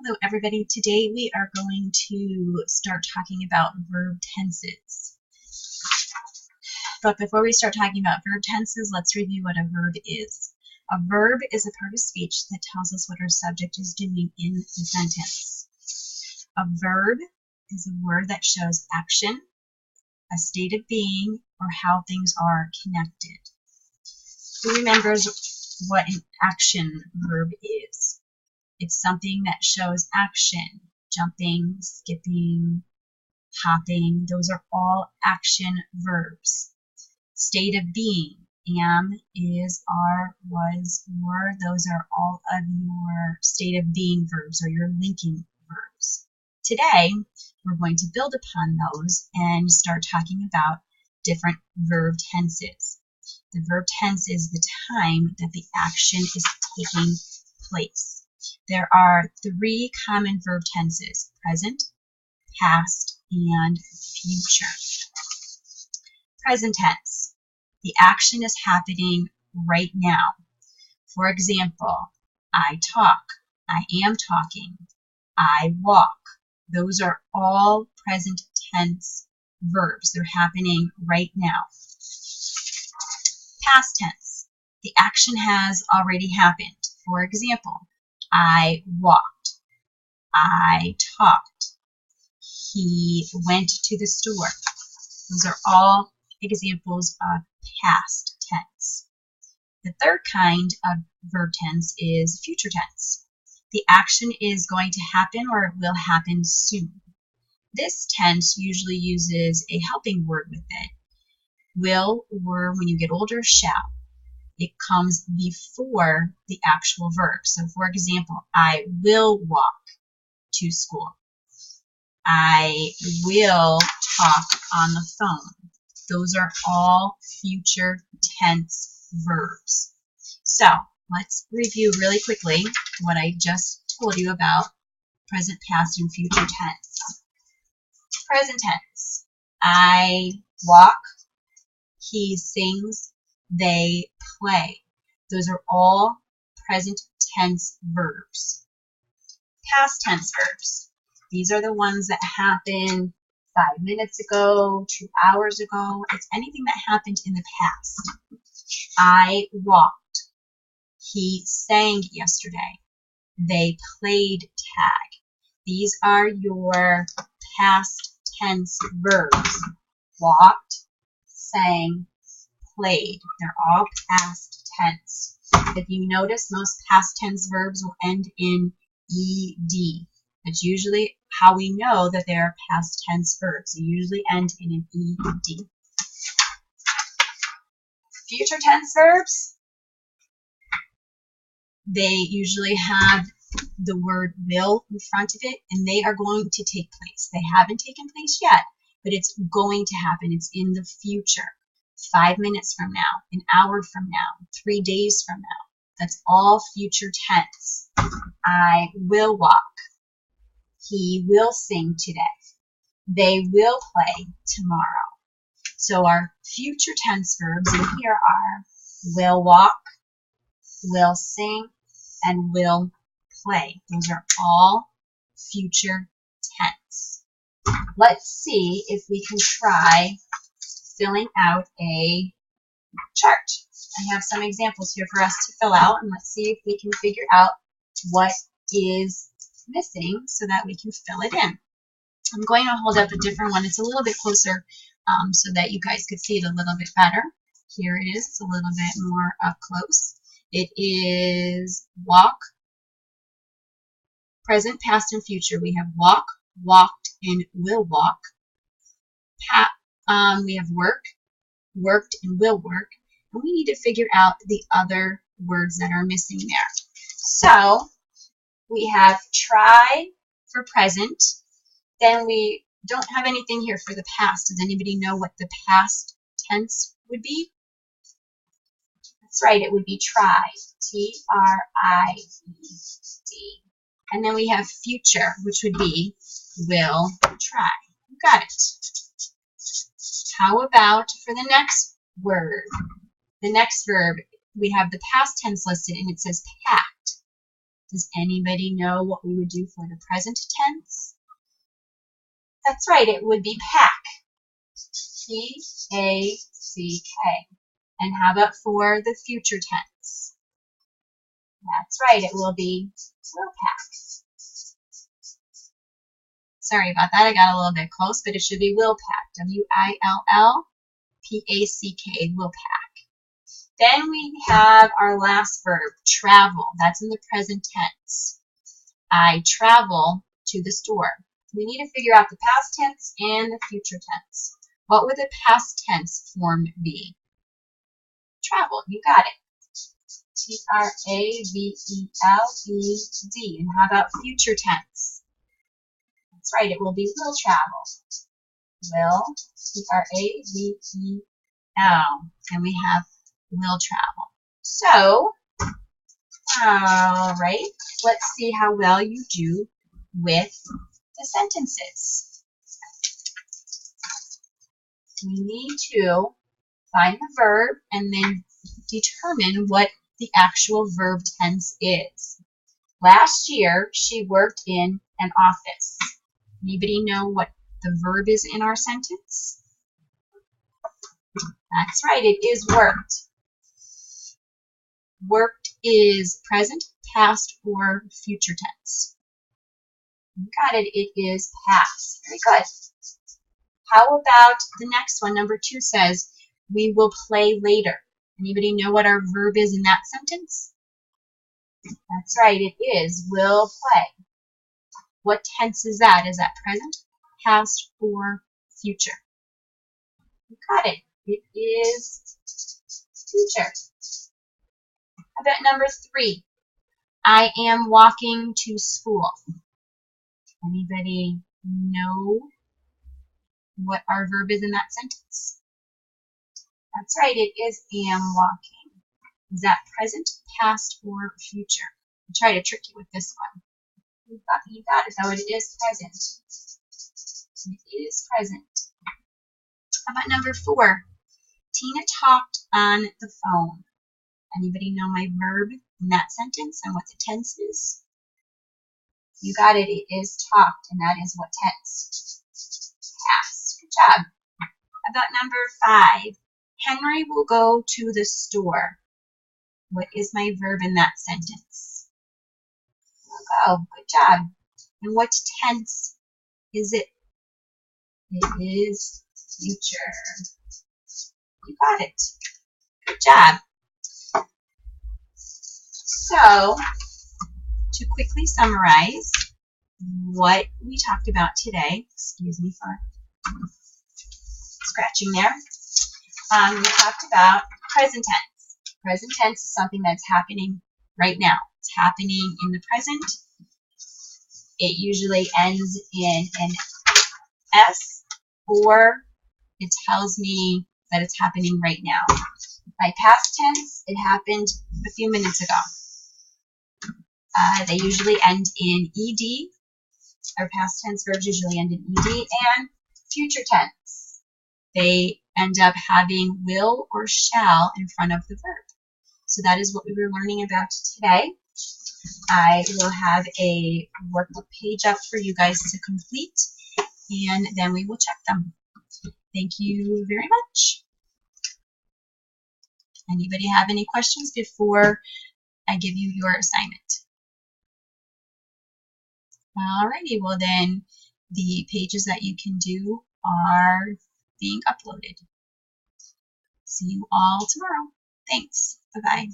Hello everybody, today we are going to start talking about verb tenses. But before we start talking about verb tenses, let's review what a verb is. A verb is a part of speech that tells us what our subject is doing in the sentence. A verb is a word that shows action, a state of being, or how things are connected. Who remembers what an action verb is? It's something that shows action, jumping, skipping, hopping. Those are all action verbs. State of being, am, is, are, was, were. Those are all of your state of being verbs or your linking verbs. Today, we're going to build upon those and start talking about different verb tenses. The verb tense is the time that the action is taking place. There are three common verb tenses: present, past, and future. Present tense. The action is happening right now. For example, I talk, I am talking, I walk. Those are all present tense verbs. They're happening right now. Past tense. The action has already happened. For example, I walked, I talked, he went to the store. Those are all examples of past tense. The third kind of verb tense is future tense. The action is going to happen or it will happen soon. This tense usually uses a helping word with it. Will, were, when you get older, shall. It comes before the actual verb. So for example, I will walk to school. I will talk on the phone. Those are all future tense verbs. So let's review really quickly what I just told you about present, past, and future tense. Present tense. I walk. He sings. They play. Those are all present tense verbs. Past tense verbs. These are the ones that happened 5 minutes ago, 2 hours ago. It's anything that happened in the past. I walked. He sang yesterday. They played tag. These are your past tense verbs. Walked, sang, played. They're all past tense. If you notice, most past tense verbs will end in ed. That's usually how we know that they are past tense verbs. They usually end in an ed. Future tense verbs, they usually have the word will in front of it, and they are going to take place. They haven't taken place yet, but it's going to happen. It's in the future. 5 minutes from now, an hour from now, 3 days from now. That's all future tense. I will walk. He will sing today. They will play tomorrow. So our future tense verbs in here are will walk, will sing, and will play. Those are all future tense. Let's see if we can try filling out a chart. I have some examples here for us to fill out, and let's see if we can figure out what is missing so that we can fill it in. I'm going to hold up a different one. It's a little bit closer so that you guys could see it a little bit better. Here it is. It's a little bit more up close. It is walk, present, past, and future. We have walk, walked, and will walk. We have work, worked, and will work. And we need to figure out the other words that are missing there. So we have try for present. Then we don't have anything here for the past. Does anybody know what the past tense would be? That's right, it would be try. T-R-I-E-D. And then we have future, which would be will try. You got it. How about for the next word? The next verb, we have the past tense listed, and it says packed. Does anybody know what we would do for the present tense? That's right, it would be pack. P-A-C-K. And how about for the future tense? That's right, it will be will pack. Sorry about that, I got a little bit close, but it should be will pack. W-I-L-L-P-A-C-K, will pack. Then we have our last verb, travel. That's in the present tense. I travel to the store. We need to figure out the past tense and the future tense. What would the past tense form be? Travel, you got it. T-R-A-V-E-L-E-D. And how about future tense? That's right, it will be will travel. Will, T-R-A-V-E-L. And we have will travel. So, all right, let's see how well you do with the sentences. We need to find the verb and then determine what the actual verb tense is. Last year, she worked in an office. Anybody know what the verb is in our sentence? That's right, it is worked. Worked is present, past, or future tense. You got it, it is past. Very good. How about the next one? Number 2 says, we will play later. Anybody know what our verb is in that sentence? That's right, it is will play. What tense is that? Is that present, past, or future? You got it. It is future. How about number 3? I am walking to school. Anybody know what our verb is in that sentence? That's right, it is am walking. Is that present, past, or future? I'll try to trick you with this one. You got it, though. It is present. It is present. How about number 4? Tina talked on the phone. Anybody know my verb in that sentence and what the tense is? You got it. It is talked, and that is what tense? Past. Good job. How about number 5? Henry will go to the store. What is my verb in that sentence? Will go. Good job. And what tense is it? It is future. You got it. Good job. So, to quickly summarize what we talked about today, excuse me for scratching there, we talked about present tense. Present tense is something that's happening right now. It's happening in the present. It usually ends in an S, or it tells me that it's happening right now. By past tense, it happened a few minutes ago. They usually end in ED. Our past tense verbs usually end in ED. And future tense, they end up having will or shall in front of the verb. So that is what we were learning about today. I will have a workbook page up for you guys to complete, and then we will check them. Thank you very much. Anybody have any questions before I give you your assignment? Alrighty, well then the pages that you can do are being uploaded. See you all tomorrow. Thanks. Bye-bye.